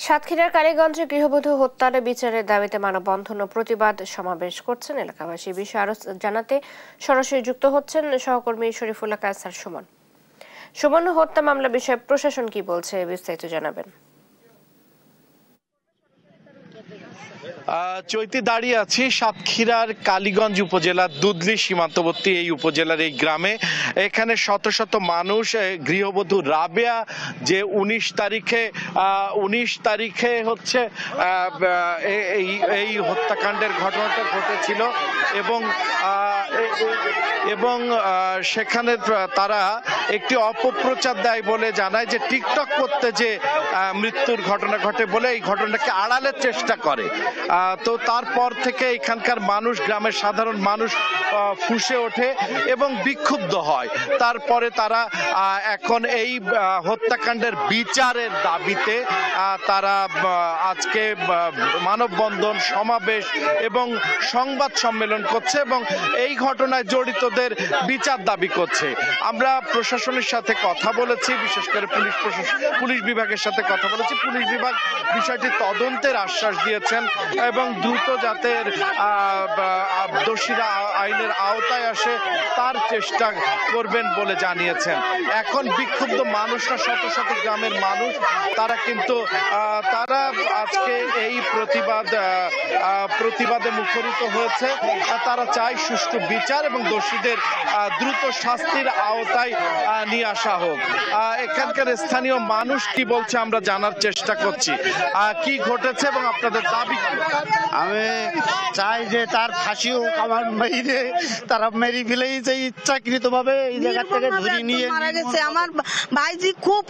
সাতক্ষীরার কালীগঞ্জে গৃহবধূ হত্যার বিচারের দাবিতে মানববন্ধন ও প্রতিবাদ সমাবেশ করছেন এলাকাবাসী। বিষয়ে আরো জানাতে সরাসরি যুক্ত হচ্ছেন সহকর্মী শরীফুল্লাহ কায়সার সুমন। সুমন, হত্যা মামলা বিষয়ে প্রশাসন কি বলছে, বিস্তারিত জানাবেন। চৈতি দাঁড়িয়ে আছি সাতক্ষীরার কালীগঞ্জ উপজেলার দুধলি সীমান্তবর্তী এই উপজেলার এই গ্রামে। এখানে শত শত মানুষ গৃহবধূ রাবেয়া যে 19 তারিখে হচ্ছে এই হত্যাকাণ্ডের ঘটনাটা ঘটেছিল এবং সেখানে তারা একটি অপপ্রচার দেয় বলে জানায় যে টিকটক করতে যে মৃত্যুর ঘটনা ঘটে বলে এই ঘটনাকে আড়ালের চেষ্টা করে। তো তারপর থেকে এখানকার মানুষ, গ্রামের সাধারণ মানুষ ফুঁসে ওঠে এবং বিক্ষুব্ধ হয়। তারপরে তারা এখন এই হত্যাকাণ্ডের বিচারের দাবিতে তারা আজকে মানববন্ধন, সমাবেশ এবং সংবাদ সম্মেলন করছে এবং এই ঘটনায় জড়িতদের বিচার দাবি করছে। আমরা প্রশাসনের সাথে কথা বলেছি, বিশেষ করে পুলিশ বিভাগের সাথে কথা বলেছি। পুলিশ বিভাগ বিষয়টি তদন্তের আশ্বাস দিয়েছেন এবং দ্রুত যাতে দোষীরা আইনের আওতায় আসে তার চেষ্টা করবেন বলে জানিয়েছেন। এখন বিক্ষুব্ধ মানুষরা, শত শত গ্রামের মানুষ, তারা কিন্তু তারা আজকে এই প্রতিবাদে মুখরিত হয়েছে। তারা চায় সুষ্ঠু বিচার এবং দোষীদের দ্রুত শাস্তির আওতায় নিয়ে আসা হোক। এখানকার স্থানীয় মানুষ কি বলছে আমরা জানার চেষ্টা করছি। কি ঘটেছে এবং আপনাদের দাবি কি? আমি চাই যে তার ফাঁসি হোক, আমার মেয়েরে তারা মেরে ফেলেই যে ইচ্ছাকৃত ভাবে এই জায়গা থেকে ধরে নিয়ে মারা গেছে। আমার ভাইজি খুব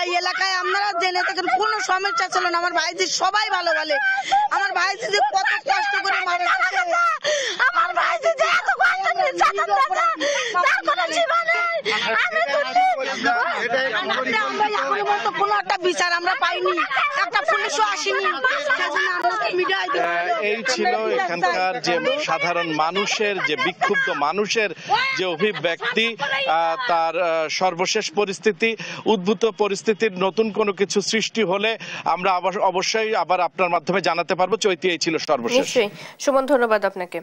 এই এলাকায় আপনারা জেনে থাকেন কোনো সমস্যা ছিল না। আমার ভাইজি সবাই ভালো বলে। আমার ভাইজি যে কত কষ্ট করে মারা গেছে, আমার ভাইজি যে এত কষ্ট নির্যাতন তার কোনো জীবন নেই। কোনো একটা বিচার আমরা পাইনি, একটা পুলিশও আসেনি। এই ছিল এখানকার যে সাধারণ মানুষের, যে বিক্ষুব্ধ মানুষের যে অভিব্যক্তি, তার সর্বশেষ পরিস্থিতি, উদ্ভূত পরিস্থিতির নতুন কোনো কিছু সৃষ্টি হলে আমরা অবশ্যই আবার আপনার মাধ্যমে জানাতে পারবো। চৈতি, এই ছিল সর্বশেষ। নিশ্চয়ই সুমন, ধন্যবাদ আপনাকে।